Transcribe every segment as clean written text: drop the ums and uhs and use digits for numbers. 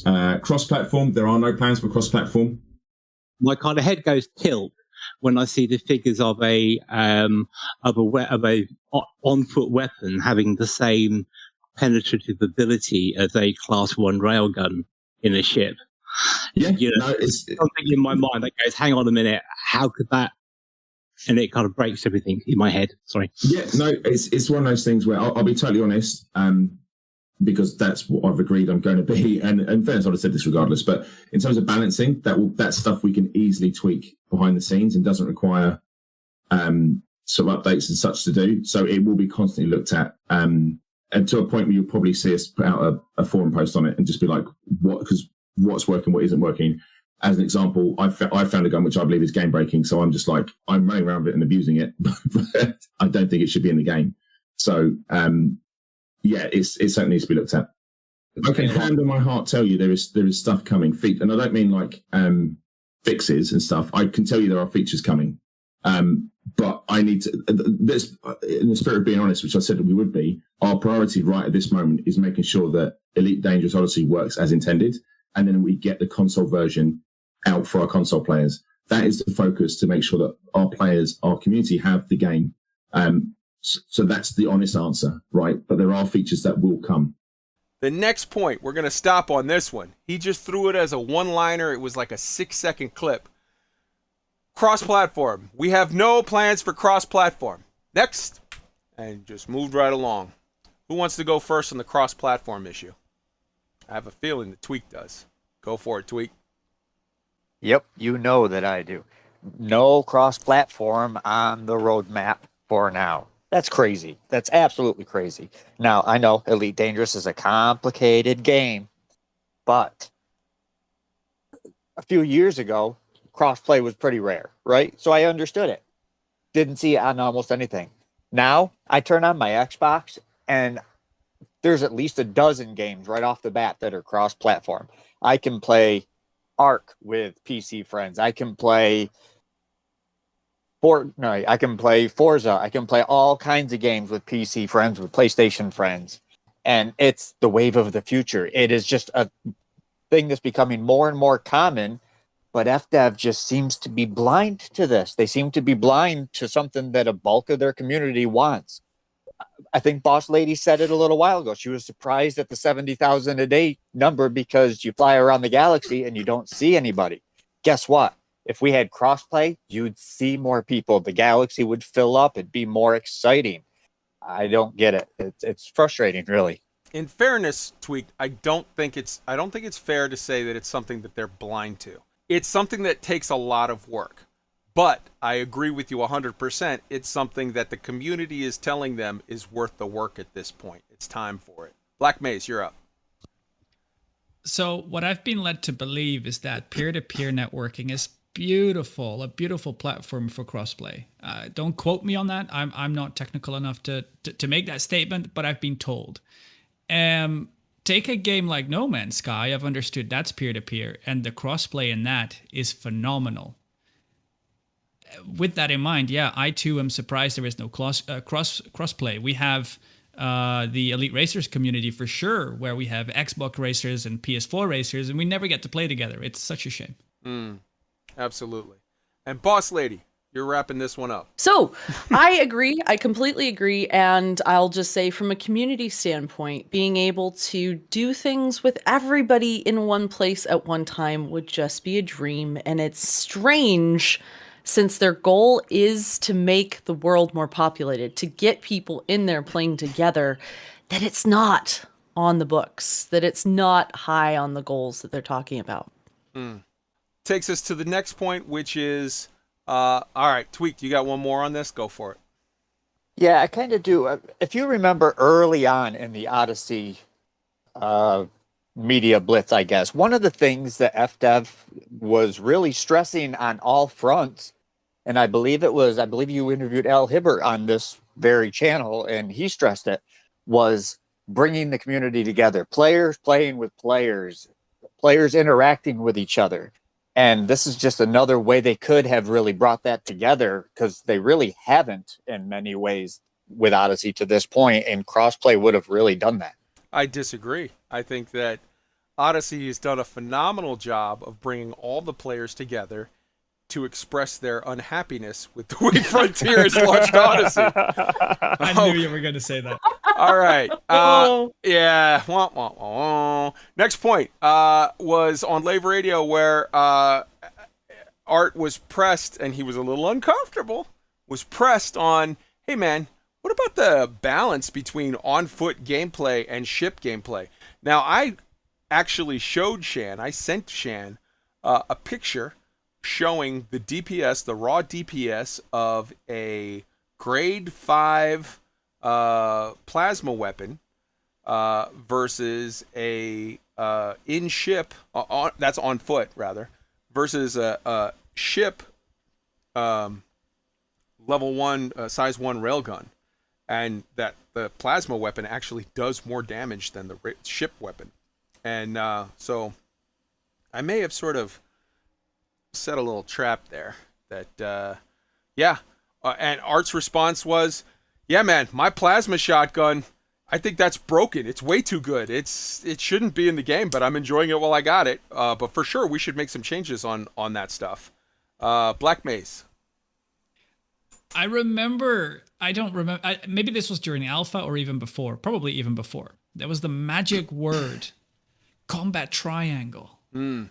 Cross-platform, there are no plans for cross-platform. My kind of head goes tilt when I see the figures of a on-foot weapon having the same penetrative ability as a Class 1 railgun in a ship. Yeah, it's something in my mind that goes, hang on a minute, how could that? And it kind of breaks everything in my head. Sorry. Yeah, no, it's one of those things where I'll be totally honest, because that's what I've agreed I'm going to be. And in fairness, I'd have said this regardless. But in terms of balancing, that's stuff we can easily tweak behind the scenes and doesn't require sort of updates and such to do. So it will be constantly looked at. And to a point where you'll probably see us put out a forum post on it and just be like, what's working, what isn't working. As an example, I found a gun which I believe is game breaking. So I'm just like, I'm running around with it and abusing it, but I don't think it should be in the game. So, yeah, it certainly needs to be looked at. I can hand on my heart tell you there is stuff coming. And I don't mean like fixes and stuff. I can tell you there are features coming. But I need to, this, in the spirit of being honest, which I said that we would be, our priority right at this moment is making sure that Elite Dangerous Odyssey works as intended. And then we get the console version out for our console players. That is the focus, to make sure that our players, our community, have the game. So that's the honest answer, right? But there are features that will come. The next point, we're going to stop on this one. He just threw it as a one-liner. It was like a 6-second clip. Cross-platform. We have no plans for cross-platform. Next. And just moved right along. Who wants to go first on the cross-platform issue? I have a feeling that Tweak does. Go for it, Tweak. Yep, you know that I do. No cross-platform on the roadmap for now. That's crazy. That's absolutely crazy. Now, I know Elite Dangerous is a complicated game, but a few years ago, crossplay was pretty rare, right? So I understood it. Didn't see it on almost anything. Now, I turn on my Xbox, and there's at least a dozen games right off the bat that are cross-platform. I can play Ark with PC friends. I can play Fortnite. I can play Forza. I can play all kinds of games with PC friends, with PlayStation friends. And it's the wave of the future. It is just a thing that's becoming more and more common, but FDev just seems to be blind to this. They seem to be blind to something that a bulk of their community wants. I think Boss Lady said it a little while ago. She was surprised at the 70,000 a day number because you fly around the galaxy and you don't see anybody. Guess what? If we had crossplay, you'd see more people. The galaxy would fill up. It'd be more exciting. I don't get it. It's frustrating, really. In fairness, Tweak, I don't think it's fair to say that it's something that they're blind to. It's something that takes a lot of work. But I agree with you 100%. It's something that the community is telling them is worth the work at this point. It's time for it. Black Maze, you're up. So what I've been led to believe is that peer-to-peer networking is beautiful, a beautiful platform for crossplay. Don't quote me on that. I'm not technical enough to make that statement, but I've been told. Take a game like No Man's Sky. I've understood that's peer-to-peer, and the crossplay in that is phenomenal. With that in mind, yeah, I too am surprised there is no crossplay. We have the Elite Racers community for sure, where we have Xbox racers and PS4 racers, and we never get to play together. It's such a shame. Absolutely. And Boss Lady, you're wrapping this one up. So I agree. I completely agree. And I'll just say, from a community standpoint, being able to do things with everybody in one place at one time would just be a dream. And it's strange, since their goal is to make the world more populated, to get people in there playing together, that it's not on the books, that it's not high on the goals that they're talking about. Takes us to the next point, which is, all right, Tweak, you got one more on this? Go for it. Yeah, I kind of do. If you remember early on in the Odyssey media blitz, I guess, one of the things that FDev was really stressing on all fronts, and I believe you interviewed Al Hibbert on this very channel, and he stressed it, was bringing the community together, players playing with players, players interacting with each other. And this is just another way they could have really brought that together, because they really haven't in many ways with Odyssey to this point, and crossplay would have really done that. I disagree. I think that Odyssey has done a phenomenal job of bringing all the players together to express their unhappiness with the way Frontier has launched Odyssey. I knew you were going to say that. All right. Yeah. Wah, wah, wah, wah. Next point was on LAVE Radio where Art was pressed, and he was a little uncomfortable, was pressed on, hey, man, what about the balance between on-foot gameplay and ship gameplay? Now, I actually showed Shan, I sent Shan a picture showing the DPS, the raw DPS of a grade 5 plasma weapon versus a in-ship, that's on foot rather, versus a ship level 1, size 1 railgun. And that the plasma weapon actually does more damage than the ship weapon. And so I may have sort of set a little trap there that, and Art's response was, yeah, man, my plasma shotgun, I think that's broken. It's way too good. It shouldn't be in the game, but I'm enjoying it while I got it. But for sure, we should make some changes on that stuff. Black Maze. I don't remember, maybe this was during alpha or even before, probably even before. There was the magic word, combat triangle. This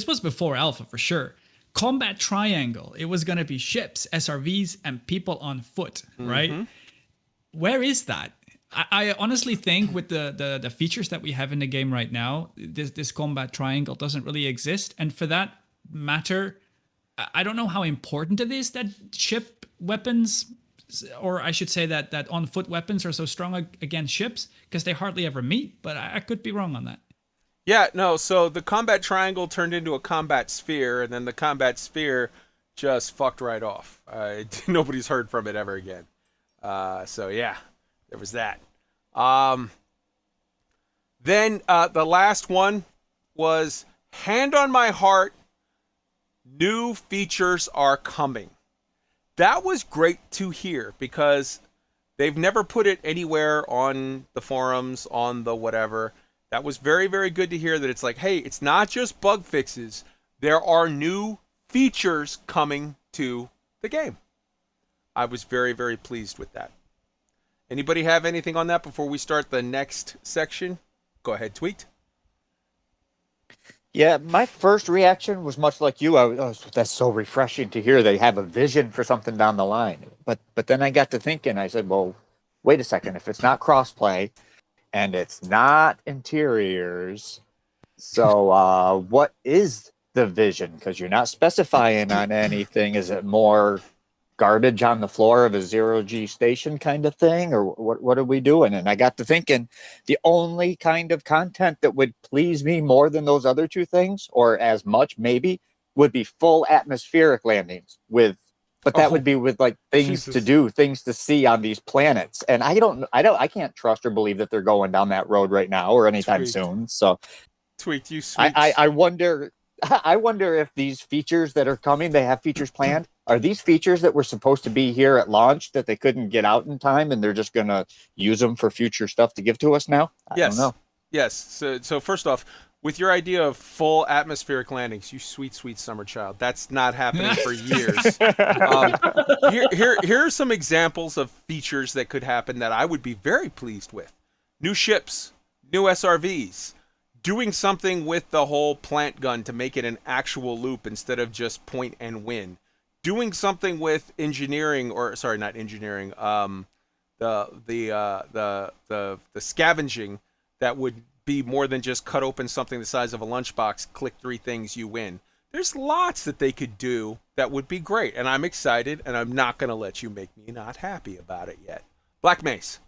was before alpha for sure. Combat triangle. It was going to be ships, SRVs, and people on foot, right? Where is that? I honestly think with the features that we have in the game right now, this combat triangle doesn't really exist. And for that matter, I don't know how important it is that ship weapons, or I should say that on-foot weapons are so strong against ships, because they hardly ever meet, but I could be wrong on that. Yeah, no, so the combat triangle turned into a combat sphere, and then the combat sphere just fucked right off. Nobody's heard from it ever again. So yeah, there was that. Then the last one was, hand on my heart, new features are coming. That was great to hear because they've never put it anywhere on the forums, on the whatever. That was very, very good to hear that it's like, hey, it's not just bug fixes. There are new features coming to the game. I was very, very pleased with that. Anybody have anything on that before we start the next section? Go ahead, Tweaked. Yeah, my first reaction was much like you. That's so refreshing to hear they have a vision for something down the line. But then I got to thinking, I said, well, wait a second. If it's not crossplay and it's not interiors, so what is the vision? Because you're not specifying on anything. Is it more garbage on the floor of a 0G station kind of thing, or what are we doing? And I got to thinking, the only kind of content that would please me more than those other two things, or as much maybe, would be full atmospheric landings but that would be with like things to do, things to see on these planets. And I can't trust or believe that they're going down that road right now or anytime soon. So Tweaked, you sweet. I wonder if these features that are coming, they have features planned. Are these features that were supposed to be here at launch that they couldn't get out in time, and they're just going to use them for future stuff to give to us now? I don't know. Yes. So first off, with your idea of full atmospheric landings, you sweet, sweet summer child, that's not happening for years. Here are some examples of features that could happen that I would be very pleased with. New ships, new SRVs, doing something with the whole plant gun to make it an actual loop instead of just point and win. Doing something with engineering, or sorry, not engineering, the scavenging that would be more than just cut open something the size of a lunchbox, click 3 things, you win. There's lots that they could do that would be great, and I'm excited, and I'm not going to let you make me not happy about it yet. Black Mace.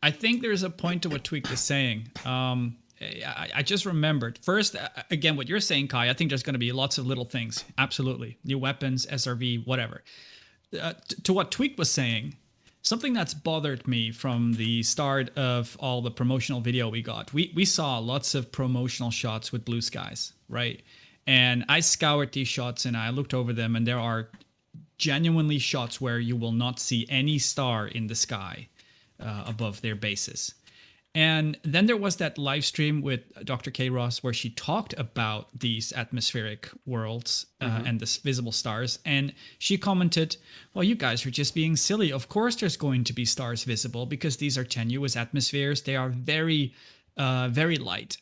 I think there's a point to what Tweak is saying. I just remembered. First, again, what you're saying, Kai, I think there's going to be lots of little things. Absolutely. New weapons, SRV, whatever. To what Tweak was saying, something that's bothered me from the start of all the promotional video we got. We saw lots of promotional shots with blue skies, right? And I scoured these shots and I looked over them, and there are genuinely shots where you will not see any star in the sky above their bases. And then there was that live stream with Dr. K. Ross where she talked about these atmospheric worlds and the visible stars. And she commented, well, you guys are just being silly. Of course there's going to be stars visible because these are tenuous atmospheres. They are very, very light.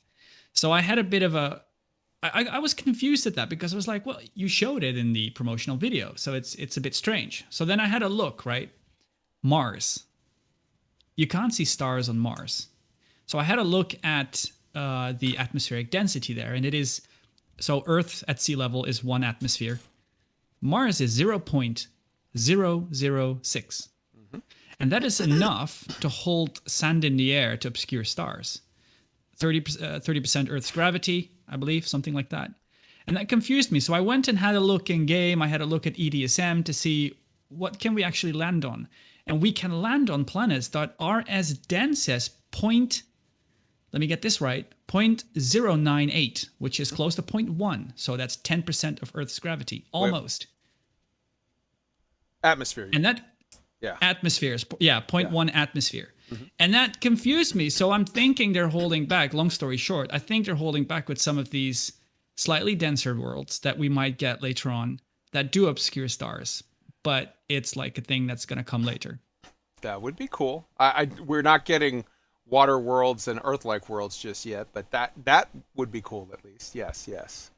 So I had a bit of a... I was confused at that because I was like, well, you showed it in the promotional video. So it's a bit strange. So then I had a look, right? Mars. You can't see stars on Mars. So I had a look at the atmospheric density there, and it is, so Earth at sea level is 1 atmosphere. Mars is 0.006. And that is enough to hold sand in the air to obscure stars. 30% Earth's gravity, I believe, something like that. And that confused me. So I went and had a look in game. I had a look at EDSM to see what can we actually land on. And we can land on planets that are as dense as let me get this right, 0.098, which is close to 0.1. So that's 10% of Earth's gravity, almost. Atmosphere. And that, atmospheres, 0.1 atmosphere. And that confused me. So I'm thinking they're holding back, long story short, I think they're holding back with some of these slightly denser worlds that we might get later on that do obscure stars. But it's like a thing that's going to come later. That would be cool. We're not getting water worlds and Earth-like worlds just yet, but that would be cool at least. Yes.